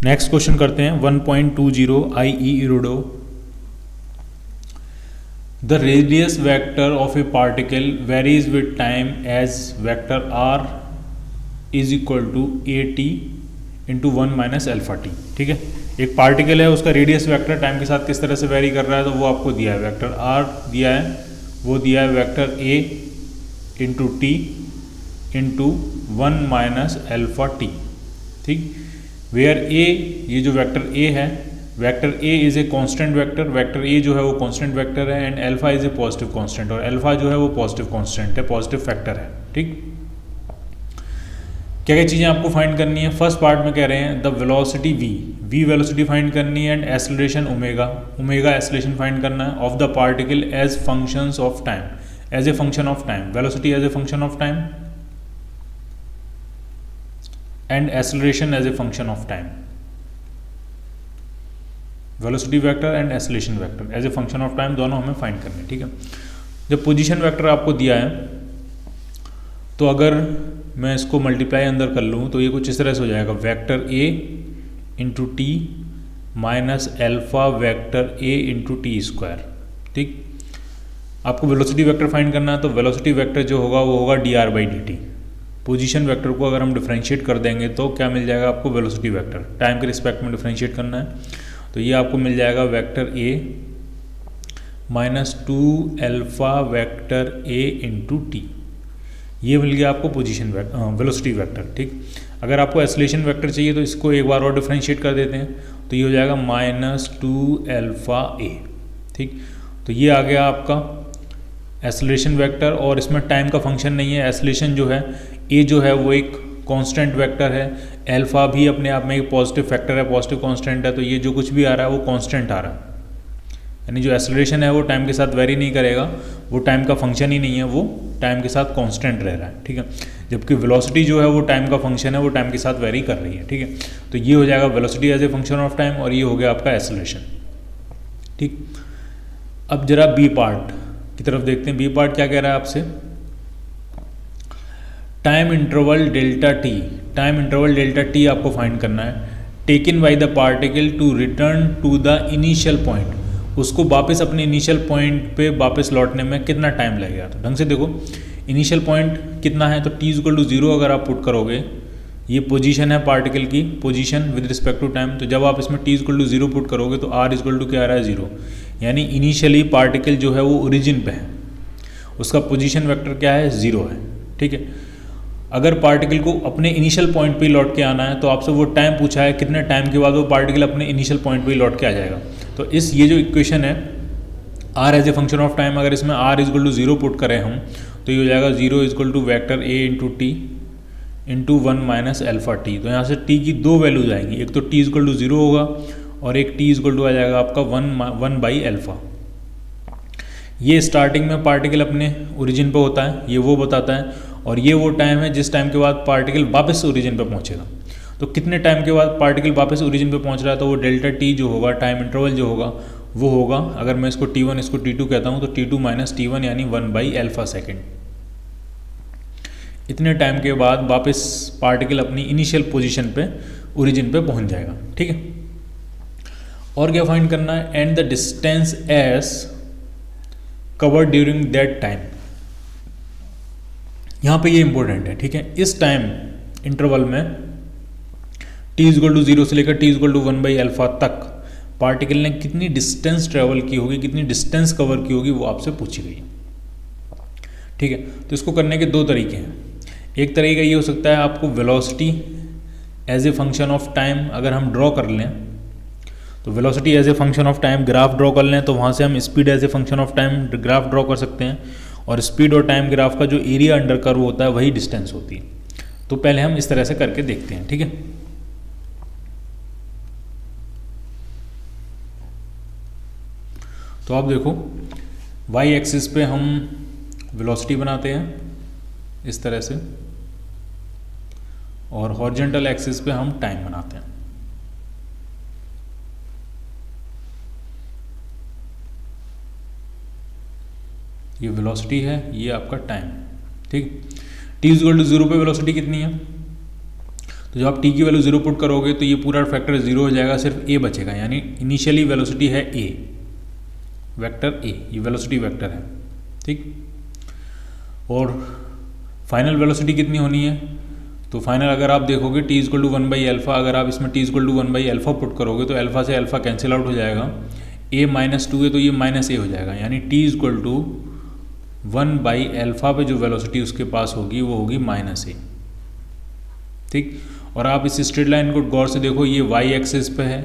Next question करते हैं 1.20 IE इरोडो। The radius vector of a particle varies with time as vector r is equal to AT into 1 minus alpha T. ठीक है, एक particle है, उसका रेडियस वेक्टर टाइम के साथ किस तरह से वेरी कर रहा है, तो वो आपको दिया है। वेक्टर r दिया है, वो दिया है vector a into T into 1 minus alpha T. ठीक, वेयर a, ये जो वेक्टर a है, vector a is a constant vector, vector a जो है वो कांस्टेंट वेक्टर है, and alpha is a positive constant, और अल्फा जो है वो पॉजिटिव कांस्टेंट है, पॉजिटिव फैक्टर है। ठीक, क्या क्या चीज़ें आपको फाइंड करनी है। फर्स्ट पार्ट में कह रहे हैं the velocity v velocity find करनी है, and acceleration omega acceleration find करना है of the particle as functions of time, as a function of time, velocity as a function of time and acceleration as a function of time. Velocity vector and acceleration vector as a function of time दोनों हमें find करने। ठीक है, जब position vector आपको दिया है तो अगर मैं इसको मल्टीप्लाई अंदर कर लूँ तो ये कुछ इस तरह से हो जाएगा, vector a into T minus alpha vector a into T square. ठीक, आपको वेलोसिटी वेक्टर फाइंड करना है, तो वेलोसिटी वेक्टर जो होगा वो होगा dr by dt। Position vector को अगर हम डिफरेंशिएट कर देंगे तो क्या मिल जाएगा आपको, वेलोसिटी वेक्टर। टाइम के रिस्पेक्ट में डिफरेंशिएट करना है, तो ये आपको मिल जाएगा vector a minus 2 alpha vector a into T. ये मिल गया आपको पोजीशन वेलोसिटी वेक्टर। ठीक, अगर आपको एक्सेलरेशन वेक्टर चाहिए तो इसको एक बार और डिफरेंशिएट कर देते हैं, तो ये हो जाएगा माइनस 2 अल्फा a। ठीक, तो ये आ गया आपका एक्सेलरेशन वेक्टर, और इसमें टाइम का फंक्शन नहीं है। एक्सेलरेशन जो है a जो है वो एक कांस्टेंट वेक्टर है, अल्फा भी अपने आप में एक पॉजिटिव फैक्टर है, पॉजिटिव कांस्टेंट है, तो ये जो कुछ भी आ रहा है वो कांस्टेंट आ रहा है, यानी जो एक्सेलरेशन है वो टाइम के साथ वेरी नहीं करेगा, वो टाइम का फंक्शन ही नहीं है, वो टाइम के साथ कांस्टेंट रह रहा है। ठीक है, जबकि वेलोसिटी जो है वो टाइम का फंक्शन है, वो टाइम के साथ वेरी कर रही है। ठीक है, तो ये हो जाएगा velocity as a function of time, और ये हो गया आपका एक्सेलरेशन। ठीक, अब जरा बी पार्ट की तरफ देखते हैं। बी पार्ट क्या कह रहा है आपसे, time interval delta T, time interval delta T आपको फाइंड करना है, taken by the particle to return to the initial point. उसको वापस अपने इनिशियल पॉइंट पे वापस लौटने में कितना टाइम लगेगा। तो ढंग से देखो, इनिशियल पॉइंट कितना है, तो t इक्वल टू 0 अगर आप पुट करोगे, ये पोजीशन है पार्टिकल की, position with respect to time, तो जब आप इसमें t इक्वल टू 0 पुट करोगे तो r इक्वल टू क्या आ रहा है, 0, यानी इनिशियली पार्टिकल जो है वो ओरिजिन पे है, उसका पोजीशन वेक्टर क्या है, 0 है। ठीक है, अगर पार्टिकल को अपने इनिशियल पॉइंट पे लौट के आना है तो आपसे वो टाइम पूछा है, कितने टाइम के बाद वो पार्टिकल अपने इनिशियल पॉइंट पे लौट के आ जाएगा। तो इस ये जो इक्वेशन है r as a function of time, अगर इसमें r इक्वल टू 0 पुट करें हम, तो ये हो जाएगा 0 equal to vector a into T into 1 minus alpha T. तो यहाँ से t की दो वैल्यूज आएंगी, एक तो t इक्वल टू 0 होगा और एक t इक्वल टू आ जाएगा आपका 1 बाई अल्फा। ये स्टार्टिंग में पार्टिकल अपने ओरिजिन पे होता है, ये वो बताता है, और ये वो टाइम है जिस टाइम के बाद पार्टिकल वापस ओरिजिन पे पहुंचेगा। तो कितने टाइम के बाद पार्टिकल वापस ओरिजिन पे पहुंच रहा है, तो वो डेल्टा टी जो होगा, टाइम इंटरवल जो होगा वो होगा, अगर मैं इसको t1 इसको t2 कहता हूँ, तो t2 माइनस t1 यानी 1 बाई अल्फा सेकेंड। इतने टाइम के बाद वापस पार्टिकल अपनी इनिशियल पोजीशन पे ओरिजिन पे पहुंच जाएगा। ठीक है, और क्या फाइंड करना है, and the distance S covered during that time. यहाँ पे ये इंपॉर्टेंट है। ठीक है, इस टाइम इंटरवल में t इक्वल टू 0 से लेकर t equal to 1 by alpha तक पार्टिकल ने कितनी डिस्टेंस ट्रेवल की होगी, कितनी डिस्टेंस कवर की होगी, वो आपसे पूछी गई। ठीक है, तो इसको करने के दो तरीके हैं। एक तरीका ये हो सकता है, आपको velocity as a function of time अगर हम ड्रॉ कर लें, तो velocity as a function of time graph draw कर लें, तो वहाँ से हम speed as a function of time graph draw कर सकते हैं, और स्पीड और टाइम ग्राफ का जो एरिया अंडर कर्व होता है वही डिस्टेंस होती है। तो पहले हम इस तरह से करके देखते हैं। ठीक है, तो आप देखो, वाई एक्सिस पे हम वेलोसिटी बनाते हैं इस तरह से, और हॉरिजॉन्टल एक्सिस पे हम टाइम बनाते हैं। ये वेलोसिटी है, ये आपका टाइम। ठीक, t इक्वल टू 0 पे वेलोसिटी कितनी है, तो जब आप टी की वैल्यू 0 पुट करोगे तो ये पूरा फैक्टर 0 हो जाएगा, सिर्फ ए बचेगा, यानी इनिशियली वेलोसिटी है ए, वेक्टर ए, ये वेलोसिटी वेक्टर है, ठीक। और फाइनल वेलोसिटी कितनी होनी है, तो फाइनल अगर आप देखोगे t इक्वल टू 1/α, अगर आप इसमें t इक्वल टू 1/α पुट करोगे तो अल्फा से अल्फा कैंसिल आउट हो जाएगा, a -2 है तो ये -a हो जाएगा, यानी t इक्वल टू 1/α पे जो वेलोसिटी उसके पास होगी वो होगी -a, ठीक। और आप इस स्ट्रेट लाइन को गौर से देखो, ये y एक्सिस पे है,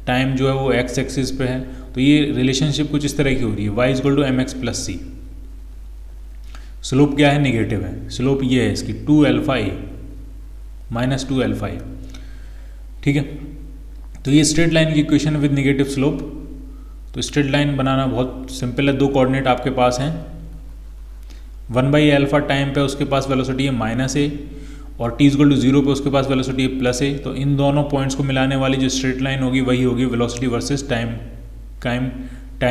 टाइम जो है वो x एक्सिस पे है, तो ये रिलेशनशिप कुछ इस तरह की हो रही है, y equal to mx plus c। Slope क्या है, नेगेटिव है, स्लोप ये है इसकी 2α a -2α a, ठीक है। तो ये स्ट्रेट लाइन की इक्वेशन विद नेगेटिव स्लोप। तो स्ट्रेट लाइन बनाना बहुत सिंपल है, दो कोऑर्डिनेट आपके पास हैं, 1/α टाइम पे उसके पास वेलोसिटी है -a और t इक्वल टू 0 पे उसके पास वेलोसिटी है +a। तो इन दोनों पॉइंट्स को मिलाने वाली जो स्ट्रेट लाइन होगी वही होगी वेलोसिटी वर्सेस टाइम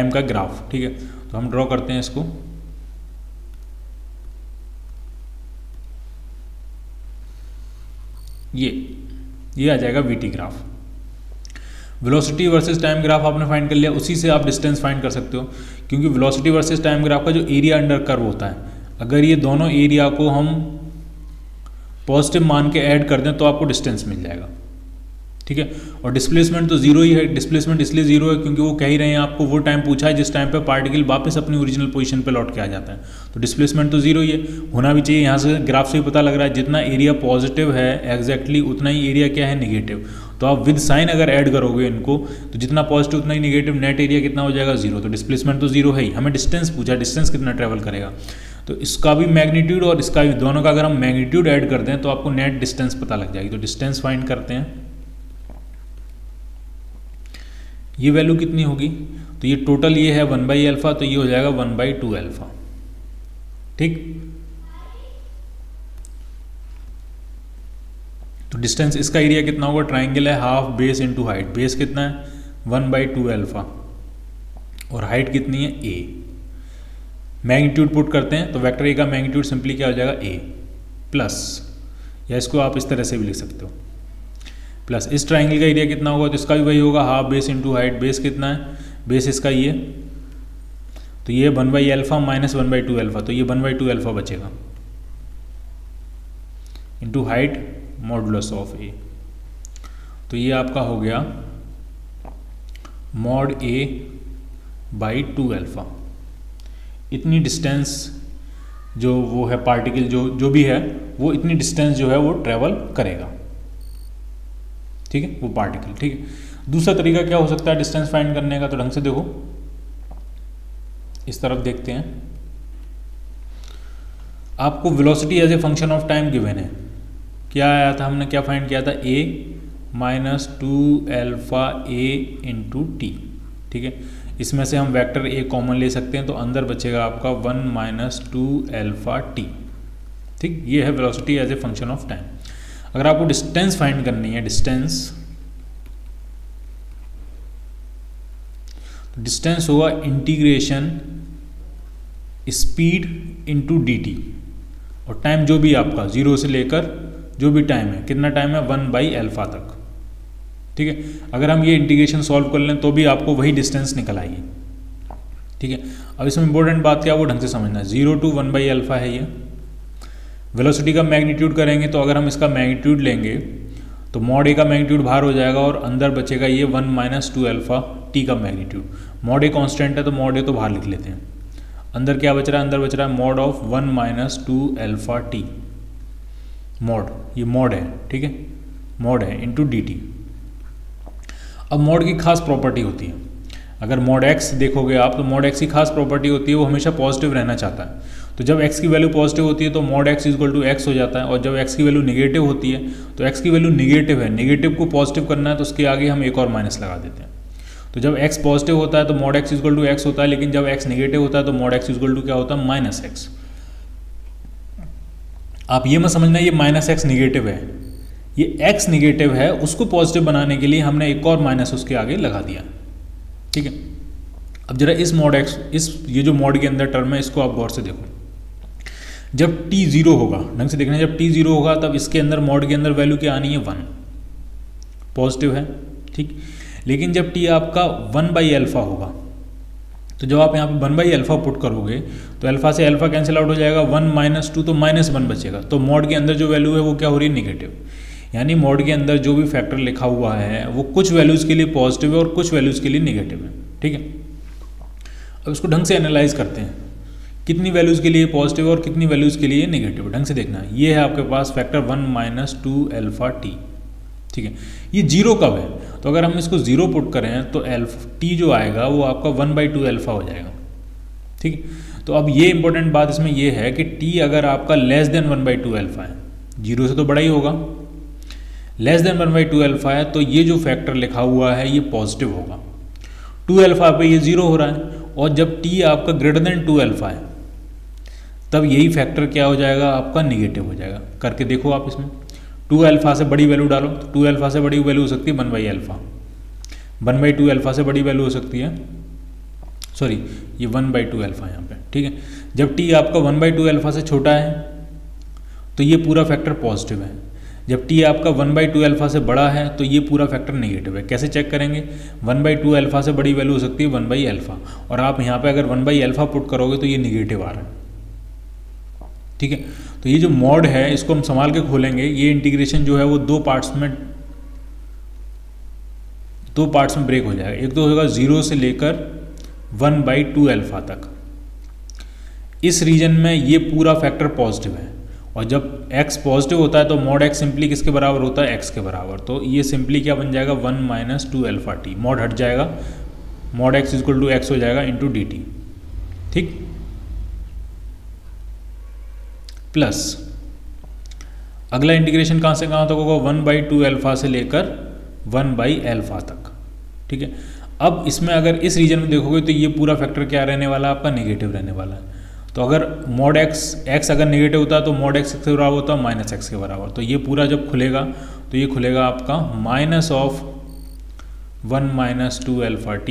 का ग्राफ, ठीक है। तो हम ड्रॉ करते हैं इसको, ये आ जाएगा VT graph. Velocity versus time graph आपने फाइंड कर लिया, उसी से आप डिस्टेंस फाइंड कर सकते हो, क्योंकि वेलोसिटी वर्सेस टाइम ग्राफ का जो एरिया अंडर कर्व होता है, अगर ये दोनों एरिया को हम पॉजिटिव मान के ऐड कर दें तो आपको डिस्टेंस मिल जाएगा, ठीक है। और डिस्प्लेसमेंट तो जीरो ही है, डिस्प्लेसमेंट इसलिए जीरो है क्योंकि वो कह ही रहे हैं आपको वो टाइम पूछा है जिस टाइम पे पार्टिकल वापस अपनी ओरिजिनल पोजीशन पे लौट के आ जाता है, तो डिस्प्लेसमेंट तो जीरो ही है, होना भी चाहिए। यहाँ से ग्राफ से ही पता लग रहा है जितना एरिया पॉजिटिव है एग्जैक्टली उतना ही एरिया क्या है, नेगेटिव। तो आप विद साइन अगर ऐड करोगे इनको तो जितना पॉजिटिव उतना ही नेगेटिव, नेट एरिया कितना हो जाएगा, जीरो। तो डिस्प्लेसमेंट तो जीरो है ही, हमें डिस्टेंस पूछा, डिस्टेंस कितना ट्रेवल करेगा, तो इसका भी मैग्नीट्यूड और इसका भी, दोनों का अगर हम मैग्नीट्यूड ऐड करते हैं तो आपको नेट डिस्टेंस पता लग जाएगी। तो डिस्टेंस फाइंड करते हैं, ये वैल्यू कितनी होगी, तो ये टोटल ये है 1/α, तो ये हो जाएगा 1/2α, ठीक। तो डिस्टेंस, इसका एरिया कितना होगा, ट्राइंगल है half base into height, base कितना है 1/2α और हाइट कितनी है a। मैग्नीट्यूड पुट करते हैं तो वेक्टर a का मैग्नीट्यूड सिंपली क्या हो जाएगा a प्लस, या इसको आप इस तरह से भी लिख सकते हो, प्लस इस ट्राइंगल का एरिया कितना होगा, तो इसका भी वही होगा half base into height, base कितना है, बेस इसका ये, तो ये 1/α माइनस 1/2α, तो ये 1/2α बचेगा into height modulus of a। तो ये आपका हो गया मॉड a/2α। इतनी डिस्टेंस जो वो है पार्टिकल जो भी है वो इतनी डिस्टेंस जो है वो ट्रेवल करेगा, ठीक है, वो पार्टिकल, ठीक है। दूसरा तरीका क्या हो सकता है डिस्टेंस फाइंड करने का, तो ढंग से देखो, इस तरफ देखते हैं। आपको velocity as a function of time given है, क्या आया था, हमने क्या फाइंड किया था, a minus 2α a into T, ठीक है। इसमें से हम वेक्टर a कॉमन ले सकते हैं, तो अंदर बचेगा आपका 1 माइनस 2α t, ठीक। ये है velocity as a function of time. अगर आपको डिस्टेंस फाइंड करनी है, डिस्टेंस, तो डिस्टेंस होगा इंटीग्रेशन स्पीड इनटू dt, और टाइम जो भी आपका 0 से लेकर जो भी टाइम है, कितना टाइम है 1/α तक, ठीक है। अगर हम ये इंटीग्रेशन सॉल्व कर लें तो भी आपको वही डिस्टेंस निकल आएगी, ठीक है। अब इसमें इंपॉर्टेंट बात क्या है वो ढंग से समझना है, 0 to 1/α है ये। वेलोसिटी का मैग्नीट्यूड करेंगे तो अगर हम इसका मैग्नीट्यूड लेंगे तो मॉड a का मैग्नीट्यूड बाहर हो जाएगा और अंदर बचेगा ये 1 माइनस 2α t का मैग्नीट्यूड। मॉड a कांस्टेंट है तो मॉड a तो बाहर लिख लेते हैं, अंदर क्या बच रहा है, अंदर बच रहा है mod of 1 minus 2α t, mod, ये मॉड है, ठीक है, मॉड है इनटू dt। अब मॉड की खास प्रॉपर्टी होती है, अगर मॉड x देखोगे आप तो मॉड x की खास प्रॉपर्टी होती है वो हमेशा पॉजिटिव रहना चाहता है। तो जब x की वैल्यू पॉजिटिव होती है तो mod x equal to x हो जाता है, और जब x की वैल्यू नेगेटिव होती है तो x की वैल्यू नेगेटिव है, नेगेटिव को पॉजिटिव करना है तो उसके आगे हम एक और माइनस लगा देते हैं। तो जब x पॉजिटिव होता है तो mod x equal to x होता है, लेकिन जब x नेगेटिव होता है तो मॉड x इक्वल टू क्या होता है, माइनस x। आप ये मत समझना ये माइनस x नेगेटिव है, ये x नेगेटिव है, उसको पॉजिटिव बनाने के लिए हमने एक और माइनस उसके आगे लगा दिया, ठीक है। अब जरा इस मॉड x, इस ये जो मॉड के अंदर टर्म है इसको आप गौर से देखो, जब t जीरो होगा, ढंग से देखना, जब t जीरो होगा तब इसके अंदर मॉड के अंदर वैल्यू क्या आनी है 1, पॉजिटिव है, ठीक। लेकिन जब t आपका 1/α होगा तो जब आप यहाँ पे 1/α पुट करोगे तो अल्फा से अल्फा कैंसिल आउट हो जाएगा, 1 - 2 तो -1 बचेगा, तो मॉड के अंदर जो वैल्यू है वो क्या हो रही है, नेगेटिव। यानी मॉड के अंदर जो भी फैक्टर लिखा हुआ है वो कुछ वैल्यूज़ के लिए पॉजिटिव है और कुछ वैल्यूज़ के लिए नेगेटिव है, ठीक है। अब इसको ढंग से एनालाइज करते हैं, कितनी वैल्यूज़ के लिए पॉजिटिव और कितनी वैल्यूज़ के लिए नेगेटिव, ढंग से देखना। ये है आपके पास फैक्टर 1 - 2α_t, ठीक है। ये जीरो कब है, तो अगर हम इसको जीरो पुट करें तो t जो आएगा वो आपका 1/2α हो जाएगा, ठीक है। तो अब ये इंपॉर्टेंट बात इसमें ये है कि t अगर आपका लेस देन 1/2α है, जीरो से तो बड़ा ही होगा, लेस देन 1/2α है, तो ये जो फैक्टर लिखा हुआ है ये पॉजिटिव होगा। 2α पे ये जीरो हो रहा है, और जब t आपका ग्रेटर देन 2α है तब यही फैक्टर क्या हो जाएगा, आपका निगेटिव हो जाएगा। करके देखो आप इसमें 2α से बड़ी वैल्यू डालो, तो 2α से बड़ी वैल्यू हो सकती है 1/α, 1/2α से बड़ी वैल्यू हो सकती है, सॉरी ये 1/2α यहाँ पे, ठीक है। जब t आपका 1/2α से छोटा है तो ये पूरा फैक्टर पॉजिटिव है, जब t आपका 1/2α से बड़ा है तो ये पूरा फैक्टर नेगेटिव है। कैसे चेक करेंगे, 1/2α से बड़ी वैल्यू हो सकती है 1/α, और आप यहाँ पे अगर 1/α पुट करोगे तो ये निगेटिव आ रहा है, ठीक है। तो ये जो मॉड है इसको हम संभाल के खोलेंगे, ये इंटीग्रेशन जो है वो दो पार्ट्स में ब्रेक हो जाएगा। एक तो होगा 0 से लेकर 1/2α तक, इस रीजन में ये पूरा फैक्टर पॉजिटिव है, और जब x पॉजिटिव होता है तो मॉड x सिंपली किसके बराबर होता है, x के बराबर। तो ये सिंपली क्या बन जाएगा, 1 - 2α_t, मॉड हट जाएगा, मॉड x = x हो जाएगा इंटू dt, ठीक। प्लस अगला इंटीग्रेशन कहाँ से कहाँ तक होगा, 1/2α से लेकर 1/α तक, ठीक है। अब इसमें अगर इस रीजन में देखोगे तो ये पूरा फैक्टर क्या रहने वाला है, आपका नेगेटिव रहने वाला है। तो अगर मॉड x अगर नेगेटिव होता है तो मॉड x के बराबर होता है -x के बराबर, तो ये पूरा जब खुलेगा तो ये खुलेगा आपका -1 - 2α_t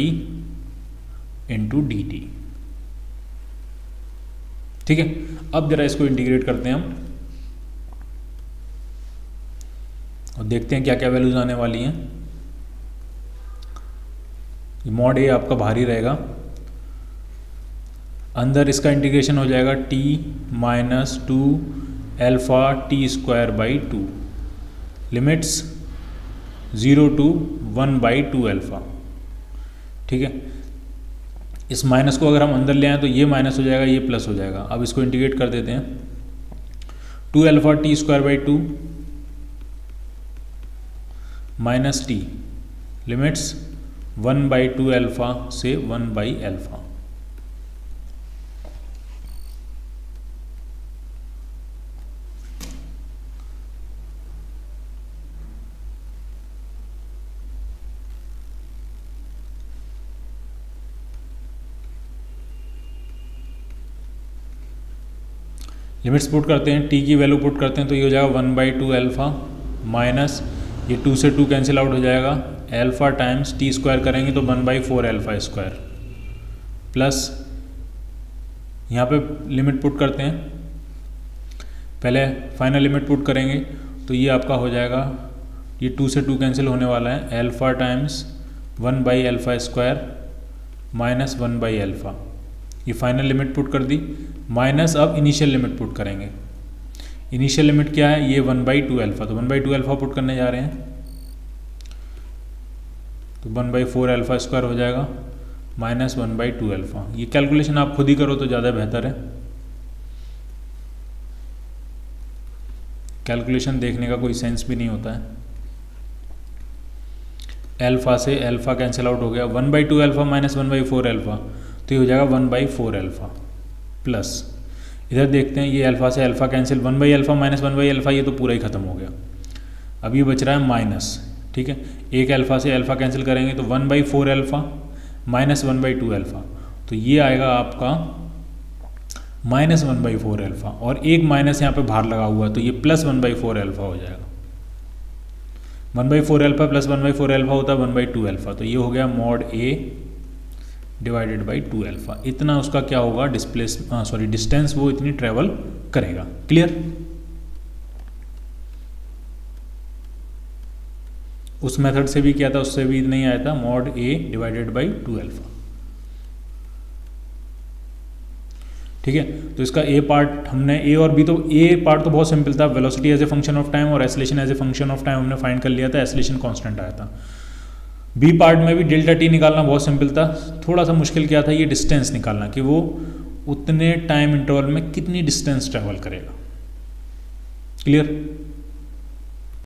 इंटू dt, ठीक है। अब जरा इसको इंटीग्रेट करते हैं हम और देखते हैं क्या क्या वैल्यूज आने वाली हैं। मॉड a आपका बाहरी रहेगा, अंदर इसका इंटीग्रेशन हो जाएगा t - 2α_t²/2, लिमिट्स 0 to 1/2α, ठीक है। इस माइनस को अगर हम अंदर ले आए तो ये माइनस हो जाएगा, ये प्लस हो जाएगा। अब इसको इंटीग्रेट कर देते हैं, 2α_t²/2 - t, लिमिट्स 1/2α से 1/α। लिमिट्स पुट करते हैं, t की वैल्यू पुट करते हैं तो ये हो जाएगा 1/2α माइनस ये 2 से 2 कैंसिल आउट हो जाएगा, अल्फा टाइम्स t² करेंगे तो 1/4α² प्लस यहाँ पे लिमिट पुट करते हैं, पहले फाइनल लिमिट पुट करेंगे तो ये आपका हो जाएगा, ये 2 से 2 कैंसिल होने वाला है, अल्फा टाइम्स 1/α² माइनस 1/α, ये फाइनल लिमिट पुट कर दी, माइनस अब इनिशियल लिमिट पुट करेंगे। इनिशियल लिमिट क्या है, ये 1/2α, तो 1/2α पुट करने जा रहे हैं तो 1/4α² हो जाएगा माइनस 1/2α। ये कैलकुलेशन आप खुद ही करो तो ज़्यादा बेहतर है, कैलकुलेशन देखने का कोई सेंस भी नहीं होता है। अल्फा से अल्फा कैंसिल आउट हो गया, 1/2α माइनस 1/4α तो ये हो जाएगा 1/4α प्लस इधर देखते हैं, ये अल्फा से अल्फा कैंसिल, 1/α माइनस 1/α ये तो पूरा ही खत्म हो गया। अब ये बच रहा है माइनस, ठीक है, एक अल्फा से अल्फा कैंसिल करेंगे तो 1/4α माइनस 1/2α, तो ये आएगा आपका माइनस 1/4α, और एक माइनस यहाँ पे बाहर लगा हुआ है तो ये प्लस 1/4α हो जाएगा। 1/4α प्लस 1/4α होता है 1/2α, तो ये हो गया mod a divided by 2 alpha, इतना उसका क्या होगा डिस्टेंस वो इतनी ट्रेवल करेगा। क्लियर? उस मेथड से भी क्या था, उससे भी नहीं आया था, mod A divided by 2 alpha. ठीक है, तो इसका ए पार्ट हमने ए और बी, तो ए पार्ट तो बहुत सिंपल था, velocity as a function of time और acceleration as a function of time हमने फाइंड कर लिया था, एसलेशन कांस्टेंट आया था। बी पार्ट में भी डेल्टा टी निकालना बहुत सिंपल था, थोड़ा सा मुश्किल क्या था, ये डिस्टेंस निकालना कि वो उतने टाइम इंटरवल में कितनी डिस्टेंस ट्रेवल करेगा। क्लियर?